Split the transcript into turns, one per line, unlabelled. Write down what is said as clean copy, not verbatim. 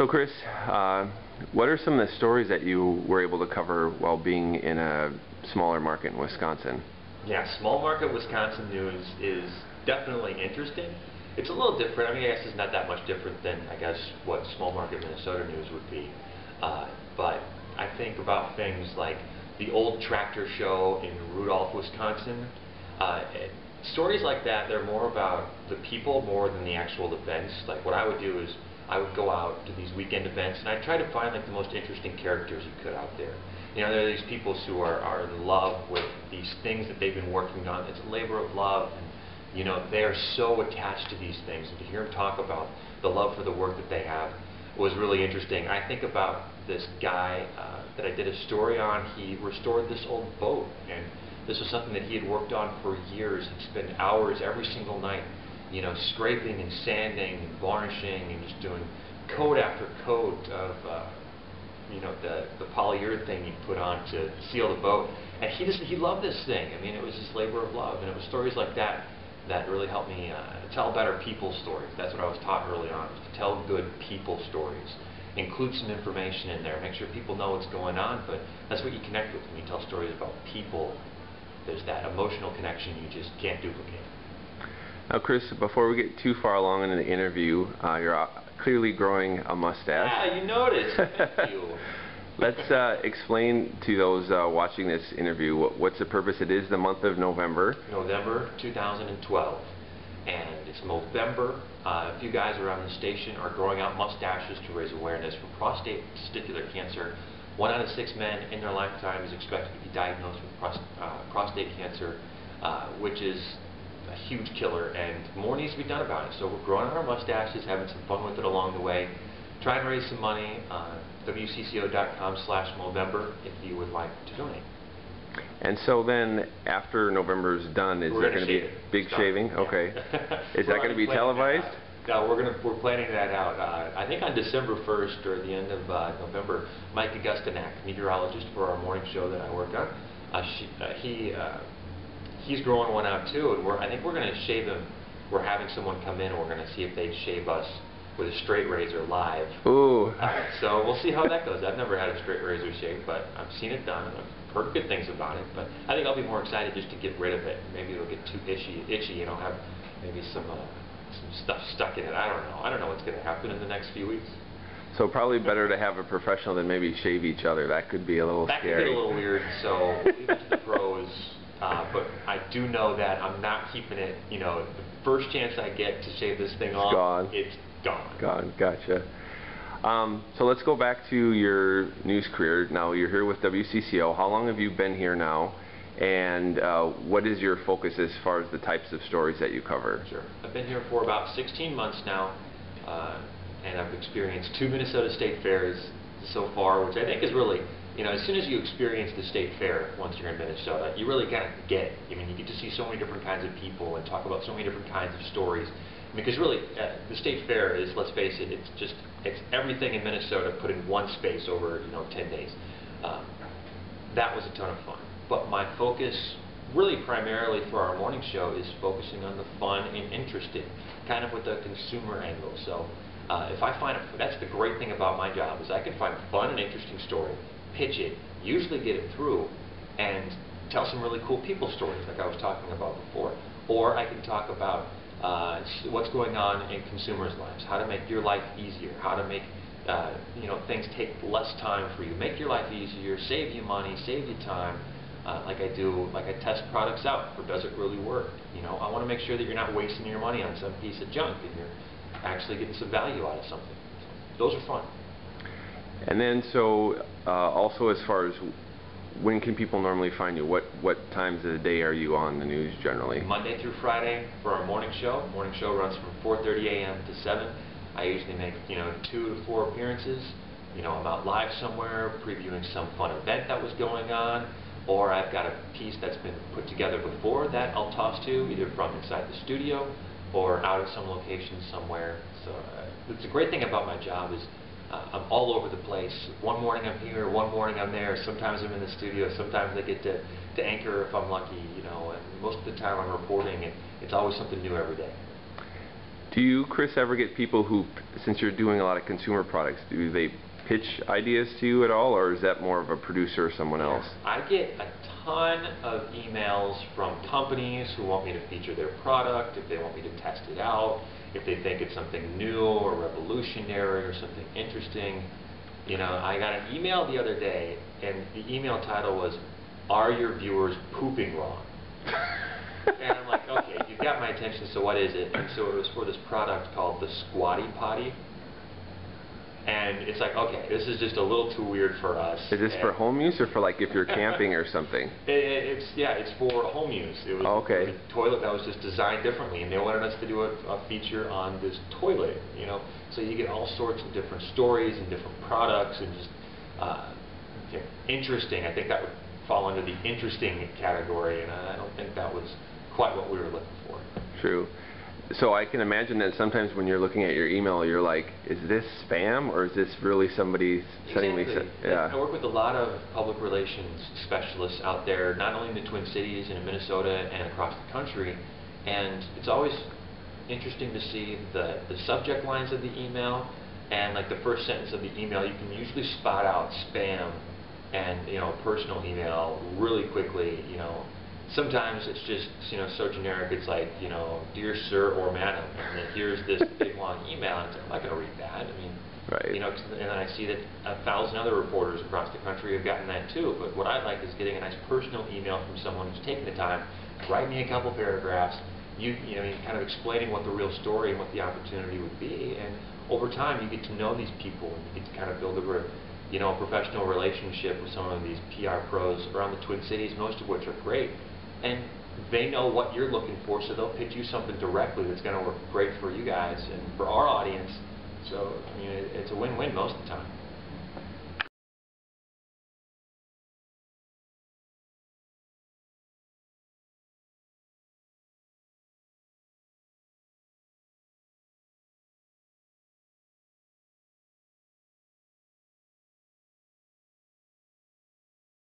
So Chris, what are some of the stories that you were able to cover while being in a smaller market in Wisconsin?
Yeah, small market Wisconsin news is definitely interesting. It's a little different. I mean, I guess it's not that much different than, I guess, what small market Minnesota news would be. But I think about things like the old tractor show in Rudolph, Wisconsin. Stories like that, they're more about the people more than the actual events. Like what I would do is I would go out to these weekend events and I'd try to find like the most interesting characters you could out there. You know, there are these people who are in love with these things that they've been working on. It's a labor of love, and you know, they are so attached to these things. And to hear them talk about the love for the work that they have was really interesting. I think about this guy that I did a story on. He restored this old boat, and this was something that he had worked on for years. He'd spend hours every single night, you know, scraping and sanding and varnishing and just doing coat after coat of you know, the polyurethane he put on to seal the boat. And he loved this thing. I mean, it was his labor of love, and it was stories like that that really helped me tell better people stories. That's what I was taught early on, was to tell good people stories. Include some information in there, make sure people know what's going on, but that's what you connect with when you tell stories about people. There's that emotional connection you just can't duplicate.
Now Chris, before we get too far along in the interview, you're clearly growing a mustache.
Yeah, you noticed. Thank you.
Let's explain to those watching this interview what's the purpose. It is the month of November.
November 2012. And it's Movember. A few guys around the station are growing out mustaches to raise awareness for prostate testicular cancer. 1 out of 6 men in their lifetime is expected to be diagnosed with prostate cancer, which is a huge killer, and more needs to be done about it. So we're growing out our mustaches, having some fun with it along the way, trying to raise some money. WCCO.com/Movember if you would like to donate.
And so then, after November's done, is there going to be a big shaving?
Yeah.
Okay. Is that going to be televised?
No, we're planning that out. I think on December 1st or the end of November, Mike Augustinak, meteorologist for our morning show that I work on, he's growing one out too, and I think we're going to shave him. We're having someone come in, and we're going to see if they'd shave us with a straight razor live.
Ooh.
So we'll see how that goes. I've never had a straight razor shave, but I've seen it done, and I've heard good things about it. But I think I'll be more excited just to get rid of it. Maybe it'll get too itchy, and I'll have maybe some stuff stuck in it. I don't know. I don't know what's going to happen in the next few weeks.
So probably better to have a professional than maybe shave each other. That could be a little scary.
That could get a little weird, so leave it to the pros. But I do know that I'm not keeping it, you know, the first chance I get to shave this thing off, it's gone.
Gone, gotcha. So let's go back to your news career. Now you're here with WCCO. How long have you been here now? And what is your focus as far as the types of stories that you cover?
Sure. I've been here for about 16 months now, and I've experienced 2 Minnesota State Fairs so far, which I think is really, you know, as soon as you experience the state fair once you're in Minnesota, you really kind of get it. I mean, you get to see so many different kinds of people and talk about so many different kinds of stories. Because really, the state fair is, let's face it, it's everything in Minnesota put in one space over, you know, 10 days. That was a ton of fun. But my focus, really primarily for our morning show, is focusing on the fun and interesting, kind of with a consumer angle. So if I find that's the great thing about my job, is I can find a fun and interesting story, pitch it, usually get it through, and tell some really cool people stories like I was talking about before. Or I can talk about what's going on in consumers' lives, how to make your life easier, how to make you know, things take less time for you, make your life easier, save you money, save you time. Like I test products out for does it really work. You know, I want to make sure that you're not wasting your money on some piece of junk and you're actually getting some value out of something. So those are fun.
And then so also as far as when can people normally find you? What times of the day are you on the news generally?
Monday through Friday for our morning show. Morning show runs from 4:30 a.m. to 7. I usually make, you know, 2 to 4 appearances. You know, I'm out live somewhere previewing some fun event that was going on, or I've got a piece that's been put together before that I'll toss to, either from inside the studio or out at some location somewhere. So the great thing about my job is I'm all over the place. One morning I'm here, one morning I'm there. Sometimes I'm in the studio. Sometimes I get to anchor if I'm lucky, you know. And most of the time I'm reporting, and it's always something new every day.
Do you, Chris, ever get people who, since you're doing a lot of consumer products, do they pitch ideas to you at all, or is that more of a producer or someone else?
I get a ton of emails from companies who want me to feature their product, if they want me to test it out, if they think it's something new or revolutionary or something interesting. You know, I got an email the other day, and the email title was, "Are your viewers pooping wrong?" And I'm like, okay, you've got my attention, so what is it? And so it was for this product called the Squatty Potty. And it's like, okay, this is just a little too weird for us.
Is this for home use or for like if you're camping or something?
It's for home use. It was
okay.
a toilet that was just designed differently, and they wanted us to do a feature on this toilet, you know. So you get all sorts of different stories and different products and just interesting. I think that would fall under the interesting category, and I don't think that was quite what we were looking for.
True. So I can imagine that sometimes when you're looking at your email, you're like, is this spam or is this really somebody sending me?
Yeah. I work with a lot of public relations specialists out there, not only in the Twin Cities and in Minnesota and across the country, and it's always interesting to see the subject lines of the email and like the first sentence of the email. You can usually spot out spam and, you know, personal email really quickly, you know. Sometimes it's just, you know, so generic, it's like, you know, "Dear Sir or Madam," and then here's this big long email, and it's like, I'm not going to read that. I mean,
right.
You know, and then I see that 1,000 other reporters across the country have gotten that too. But what I like is getting a nice personal email from someone who's taken the time to write me a couple paragraphs, you know, kind of explaining what the real story and what the opportunity would be. And over time, you get to know these people, and you get to kind of build a you know, a professional relationship with some of these PR pros around the Twin Cities, most of which are great. And they know what you're looking for, so they'll pitch you something directly that's going to work great for you guys and for our audience. So, I mean, it's a win-win most of the time.